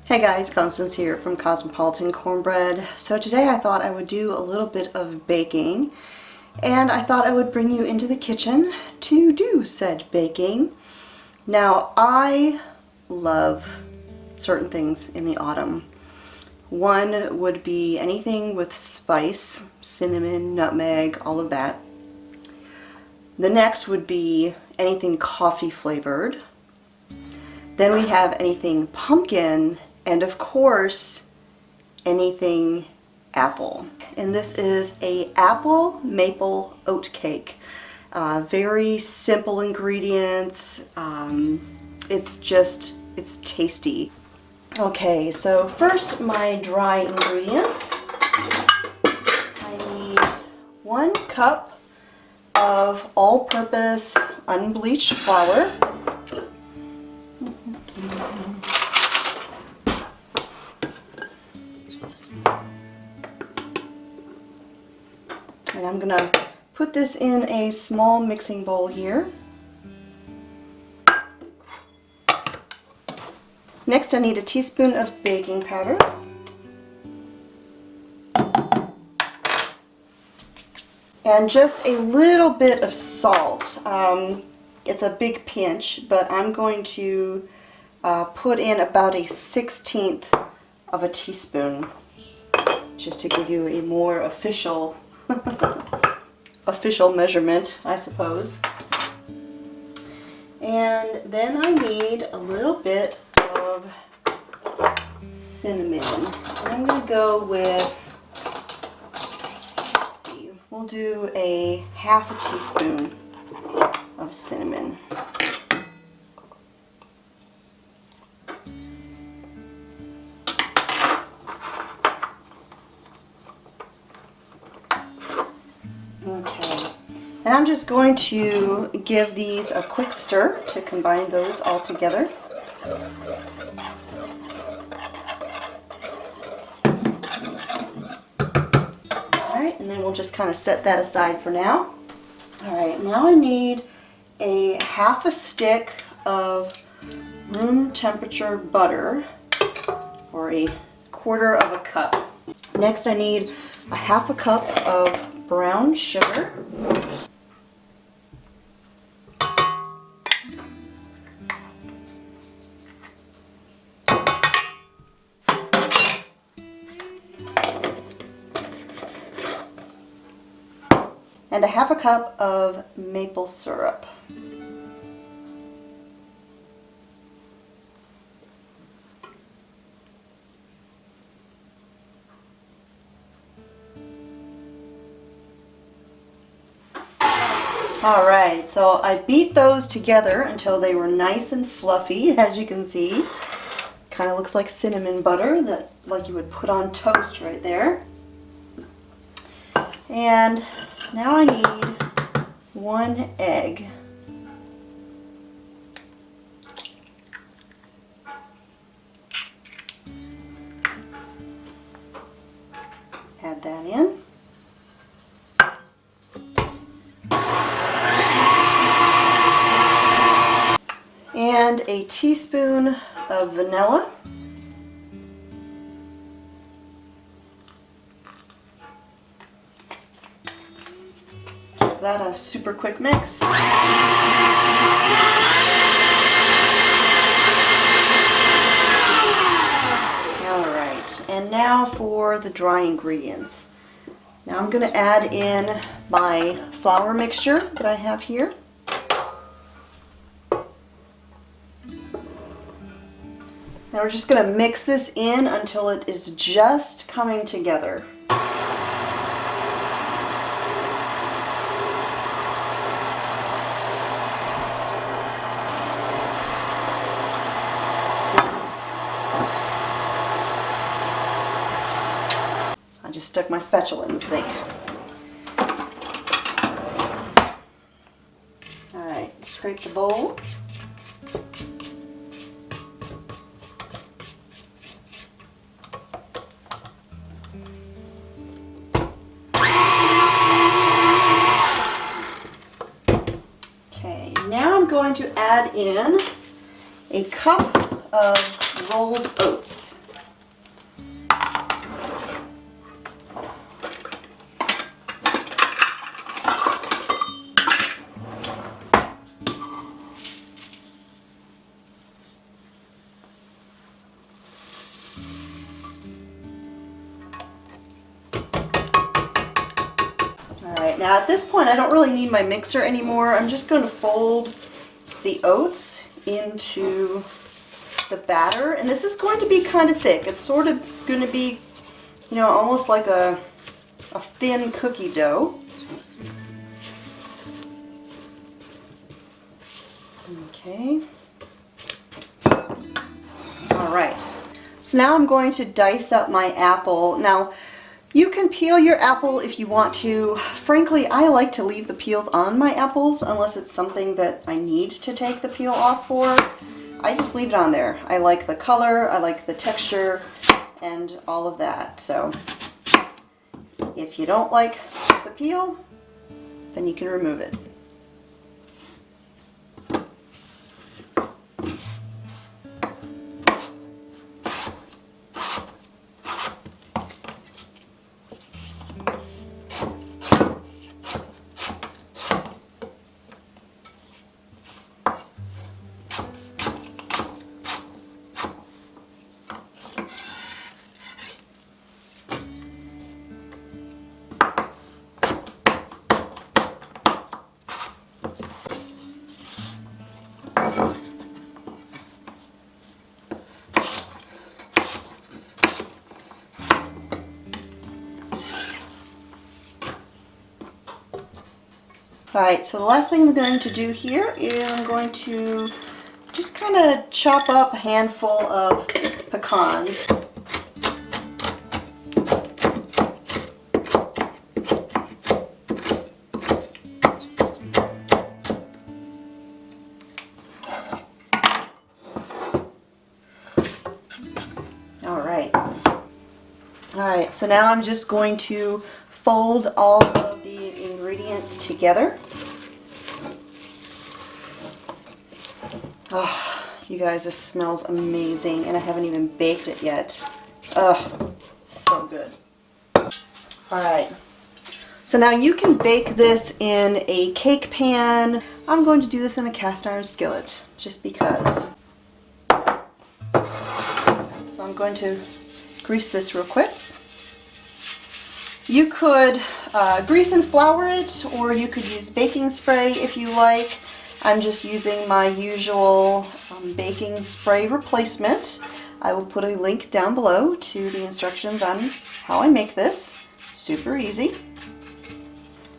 Hey guys, Constance here from Cosmopolitan Cornbread. So today I thought I would do a little bit of baking, and I thought I would bring you into the kitchen to do said baking. Now, I love certain things in the autumn. One would be anything with spice, cinnamon, nutmeg, all of that. The next would be anything coffee flavored. Then we have anything pumpkin, and of course, anything apple. And this is a apple maple oat cake. Very simple ingredients. It's tasty. Okay, so first my dry ingredients. I need 1 cup of all-purpose unbleached flour. And I'm gonna put this in a small mixing bowl here. Next, I need a teaspoon of baking powder. And just a little bit of salt. It's a big pinch, but I'm going to put in about a 1/16 of a teaspoon, just to give you a more official measurement, I suppose. And then I need a little bit of cinnamon. And I'm going to go with, let's see, we'll do a 1/2 teaspoon of cinnamon. Okay, and I'm just going to give these a quick stir to combine those all together. Alright, and then we'll just kind of set that aside for now. Alright, now I need a 1/2 stick of room temperature butter, or a 1/4 cup. Next I need a 1/2 cup of brown sugar. And a 1/2 cup of maple syrup. Alright, so I beat those together until they were nice and fluffy, as you can see. Kind of looks like cinnamon butter, that like you would put on toast right there. And now I need 1 egg. Add that in. And a teaspoon of vanilla. Give that a super quick mix. Alright, and now for the dry ingredients. Now I'm going to add in my flour mixture that I have here. Now we're just going to mix this in until it is just coming together. I just stuck my spatula in the sink. Alright, scrape the bowl. Now I'm going to add in a cup of rolled oats. Alright, now at this point I don't really need my mixer anymore. I'm just going to fold the oats into the batter, and this is going to be kind of thick. It's sort of going to be, you know, almost like a thin cookie dough. Okay. Alright, so now I'm going to dice up my apple. Now, you can peel your apple if you want to. Frankly, I like to leave the peels on my apples unless it's something that I need to take the peel off for. I just leave it on there. I like the color, I like the texture, and all of that. So if you don't like the peel, then you can remove it. Alright, so the last thing I'm going to do here is I'm going to just kind of chop up a handful of pecans. Alright, so now I'm just going to fold all of the ingredients together. Oh, you guys, this smells amazing, and I haven't even baked it yet. Oh, so good. Alright, so now you can bake this in a cake pan. I'm going to do this in a cast iron skillet, just because. So I'm going to grease this real quick. You could grease and flour it, or you could use baking spray if you like. I'm just using my usual baking spray replacement. I will put a link down below to the instructions on how I make this. Super easy.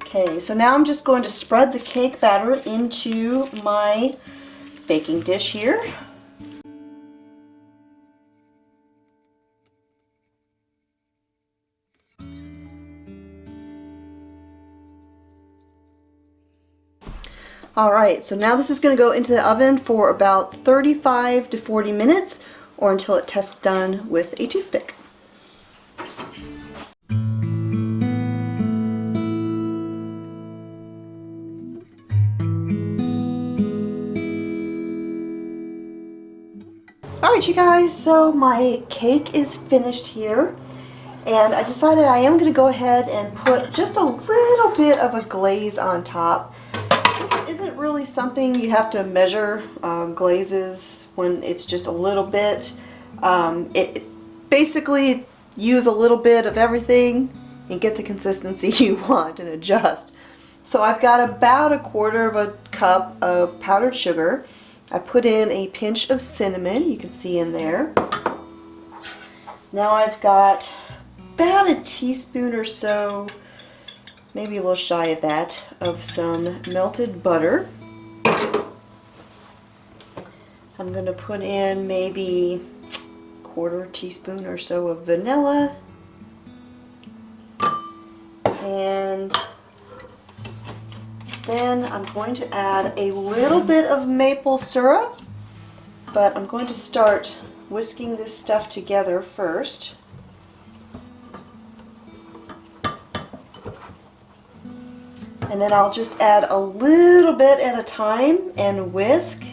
Okay, so now I'm just going to spread the cake batter into my baking dish here. Alright, so now this is going to go into the oven for about 35 to 40 minutes, or until it tests done with a toothpick. Alright you guys, so my cake is finished here, and I decided I am going to go ahead and put just a little bit of a glaze on top. This isn't really something you have to measure glazes when it's just a little bit. It basically use a little bit of everything and get the consistency you want and adjust. So I've got about 1/4 of a cup of powdered sugar. I put in a pinch of cinnamon, you can see in there. Now I've got about a teaspoon or so, maybe a little shy of that, of some melted butter. I'm going to put in maybe 1/4 teaspoon or so of vanilla. And then I'm going to add a little bit of maple syrup, but I'm going to start whisking this stuff together first. And then I'll just add a little bit at a time and whisk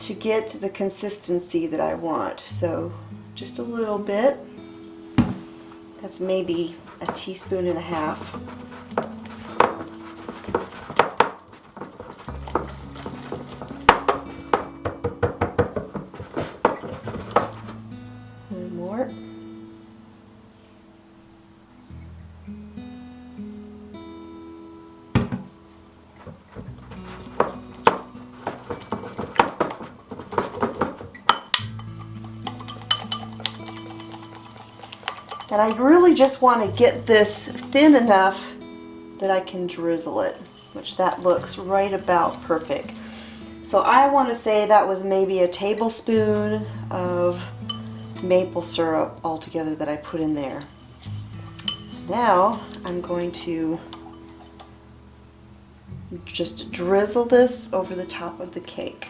to get the consistency that I want. So just a little bit. That's maybe a teaspoon and a half. A little more. And I really just want to get this thin enough that I can drizzle it, which that looks right about perfect. So I want to say that was maybe a tablespoon of maple syrup altogether that I put in there. So now I'm going to just drizzle this over the top of the cake.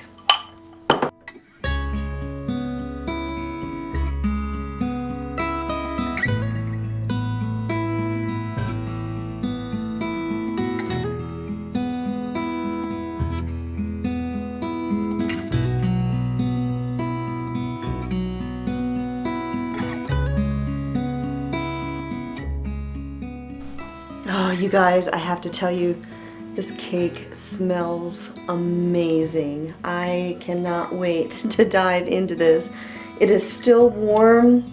Oh, you guys, I have to tell you, this cake smells amazing. I cannot wait to dive into this. It is still warm,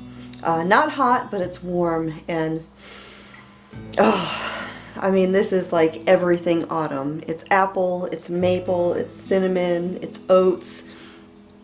not hot, but it's warm, and oh, I mean, this is like everything autumn. It's apple, it's maple, it's cinnamon, it's oats.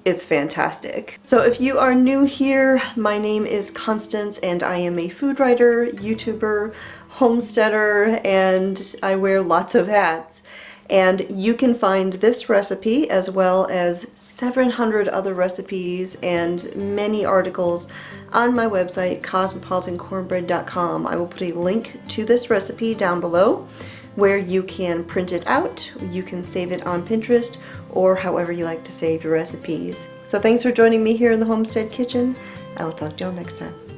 It's fantastic. So if you are new here, my name is Constance and I am a food writer, YouTuber, homesteader, and I wear lots of hats. And you can find this recipe as well as 700 other recipes and many articles on my website, cosmopolitancornbread.com. I will put a link to this recipe down below where you can print it out, you can save it on Pinterest, or however you like to save your recipes. So thanks for joining me here in the Homestead Kitchen. I will talk to y'all next time.